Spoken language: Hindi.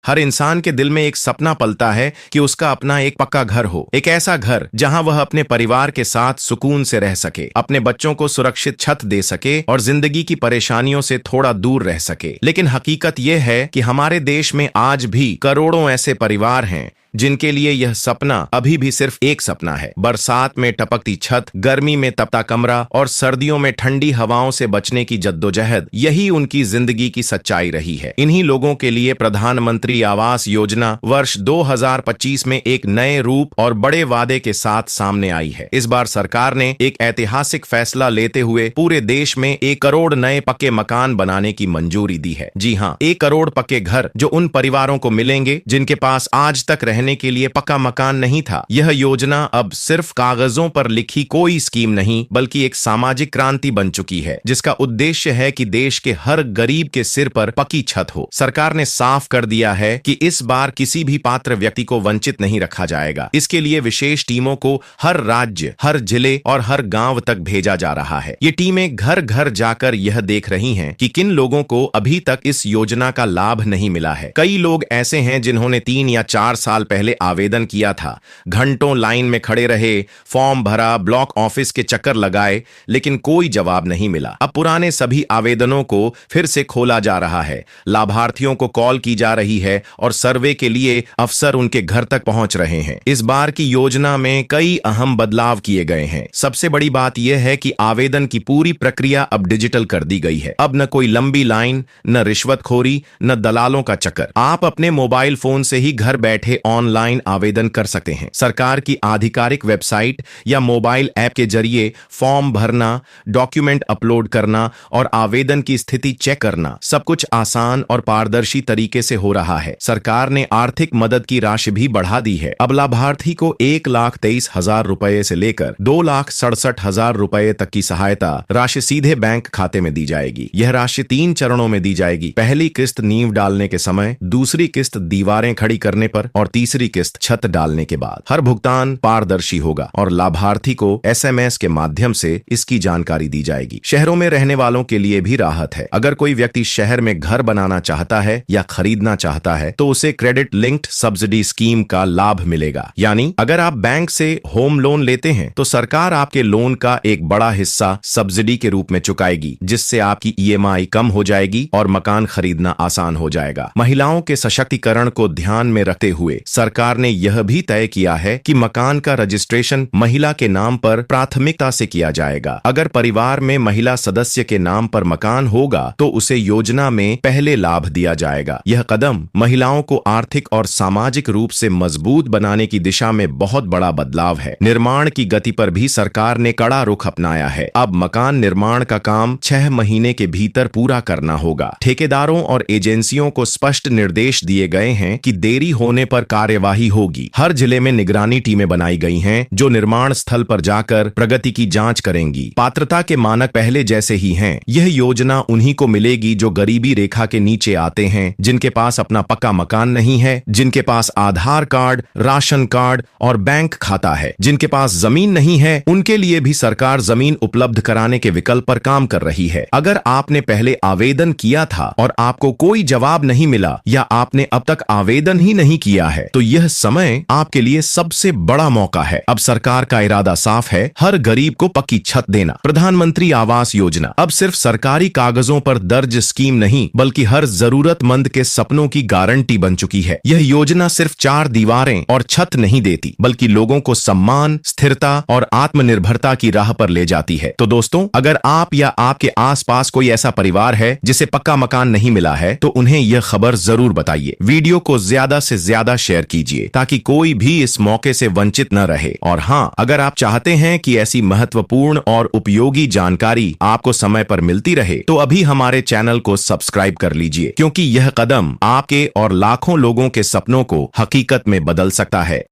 हर इंसान के दिल में एक सपना पलता है कि उसका अपना एक पक्का घर हो, एक ऐसा घर जहां वह अपने परिवार के साथ सुकून से रह सके, अपने बच्चों को सुरक्षित छत दे सके और जिंदगी की परेशानियों से थोड़ा दूर रह सके। लेकिन हकीकत यह है कि हमारे देश में आज भी करोड़ों ऐसे परिवार हैं जिनके लिए यह सपना अभी भी सिर्फ एक सपना है। बरसात में टपकती छत, गर्मी में तपता कमरा और सर्दियों में ठंडी हवाओं से बचने की जद्दोजहद, यही उनकी जिंदगी की सच्चाई रही है। इन्हीं लोगों के लिए प्रधानमंत्री आवास योजना वर्ष 2025 में एक नए रूप और बड़े वादे के साथ सामने आई है। इस बार सरकार ने एक ऐतिहासिक फैसला लेते हुए पूरे देश में 1 करोड़ नए पक्के मकान बनाने की मंजूरी दी है। जी हाँ, 1 करोड़ पक्के घर जो उन परिवारों को मिलेंगे जिनके पास आज तक रहने के लिए पक्का मकान नहीं था। यह योजना अब सिर्फ कागजों पर लिखी कोई स्कीम नहीं, बल्कि एक सामाजिक क्रांति बन चुकी है, जिसका उद्देश्य है कि देश के हर गरीब के सिर पर पक्की छत हो। सरकार ने साफ कर दिया है कि इस बार किसी भी पात्र व्यक्ति को वंचित नहीं रखा जाएगा। इसके लिए विशेष टीमों को हर राज्य, हर जिले और हर गांव तक भेजा जा रहा है। ये टीमें घर घर जाकर यह देख रही हैं कि किन लोगों को अभी तक इस योजना का लाभ नहीं मिला है। कई लोग ऐसे हैं जिन्होंने 3 या 4 साल पहले आवेदन किया था, घंटों लाइन में खड़े रहे, फॉर्म भरा, ब्लॉक ऑफिस के चक्कर लगाए, लेकिन कोई जवाब नहीं मिला। अब पुराने सभी आवेदनों को फिर से खोला जा रहा है, लाभार्थियों को कॉल की जा रही है और सर्वे के लिए अफसर उनके घर तक पहुंच रहे हैं। इस बार की योजना में कई अहम बदलाव किए गए हैं। सबसे बड़ी बात यह है कि आवेदन की पूरी प्रक्रिया अब डिजिटल कर दी गई है। अब न कोई लंबी लाइन, न रिश्वतखोरी, न दलालों का चक्कर। आप अपने मोबाइल फोन से ही घर बैठे ऑनलाइन आवेदन कर सकते हैं। सरकार की आधिकारिक वेबसाइट या मोबाइल ऐप के जरिए फॉर्म भरना, डॉक्यूमेंट अपलोड करना और आवेदन की स्थिति चेक करना, सब कुछ आसान और पारदर्शी तरीके से हो रहा है। सरकार ने आर्थिक मदद की राशि भी बढ़ा दी है। अब लाभार्थी को 1,23,000 रुपए से लेकर 2,67,000 रुपए तक की सहायता राशि सीधे बैंक खाते में दी जाएगी। यह राशि 3 चरणों में दी जाएगी। पहली किस्त नींव डालने के समय, दूसरी किस्त दीवारें खड़ी करने पर और तीसरी किस्त छत डालने के बाद। हर भुगतान पारदर्शी होगा और लाभार्थी को SMS के माध्यम से इसकी जानकारी दी जाएगी। शहरों में रहने वालों के लिए भी राहत है। अगर कोई व्यक्ति शहर में घर बनाना चाहता है या खरीदना चाहता है तो उसे क्रेडिट लिंक्ड सब्सिडी स्कीम का लाभ मिलेगा। यानी अगर आप बैंक से होम लोन लेते हैं तो सरकार आपके लोन का एक बड़ा हिस्सा सब्सिडी के रूप में चुकाएगी, जिससे आपकी EMI कम हो जाएगी और मकान खरीदना आसान हो जाएगा। महिलाओं के सशक्तिकरण को ध्यान में रखते हुए सरकार ने यह भी तय किया है कि मकान का रजिस्ट्रेशन महिला के नाम पर प्राथमिकता से किया जाएगा। अगर परिवार में महिला सदस्य के नाम पर मकान होगा तो उसे योजना में पहले लाभ दिया जाएगा। यह कदम महिलाओं को आर्थिक और सामाजिक रूप से मजबूत बनाने की दिशा में बहुत बड़ा बदलाव है। निर्माण की गति पर भी सरकार ने कड़ा रुख अपनाया है। अब मकान निर्माण का काम 6 महीने के भीतर पूरा करना होगा। ठेकेदारों और एजेंसियों को स्पष्ट निर्देश दिए गए हैं कि देरी होने पर कार्यवाही होगी। हर जिले में निगरानी टीमें बनाई गई हैं जो निर्माण स्थल पर जाकर प्रगति की जांच करेंगी। पात्रता के मानक पहले जैसे ही हैं। यह योजना उन्हीं को मिलेगी जो गरीबी रेखा के नीचे आते हैं, जिनके पास अपना पक्का मकान नहीं है, जिनके पास आधार कार्ड, राशन कार्ड और बैंक खाता है। जिनके पास जमीन नहीं है उनके लिए भी सरकार जमीन उपलब्ध कराने के विकल्प पर काम कर रही है। अगर आपने पहले आवेदन किया था और आपको कोई जवाब नहीं मिला या आपने अब तक आवेदन ही नहीं किया है तो यह समय आपके लिए सबसे बड़ा मौका है। अब सरकार का इरादा साफ है, हर गरीब को पक्की छत देना। प्रधानमंत्री आवास योजना अब सिर्फ सरकारी कागजों पर दर्ज स्कीम नहीं, बल्कि हर जरूरतमंद के सपनों की गारंटी बन चुकी है। यह योजना सिर्फ 4 दीवारें और छत नहीं देती, बल्कि लोगों को सम्मान, स्थिरता और आत्मनिर्भरता की राह पर ले जाती है। तो दोस्तों, अगर आप या आपके आसपास कोई ऐसा परिवार है जिसे पक्का मकान नहीं मिला है तो उन्हें यह खबर जरूर बताइए। वीडियो को ज्यादा से ज्यादा शेयर कीजिए ताकि कोई भी इस मौके से वंचित न रहे। और हाँ, अगर आप चाहते हैं कि ऐसी महत्वपूर्ण और उपयोगी जानकारी आपको समय पर मिलती रहे तो अभी हमारे चैनल को सब्सक्राइब कर लीजिए, क्योंकि यह कदम आपके और लाखों लोगों के सपनों को हकीकत में बदल सकता है।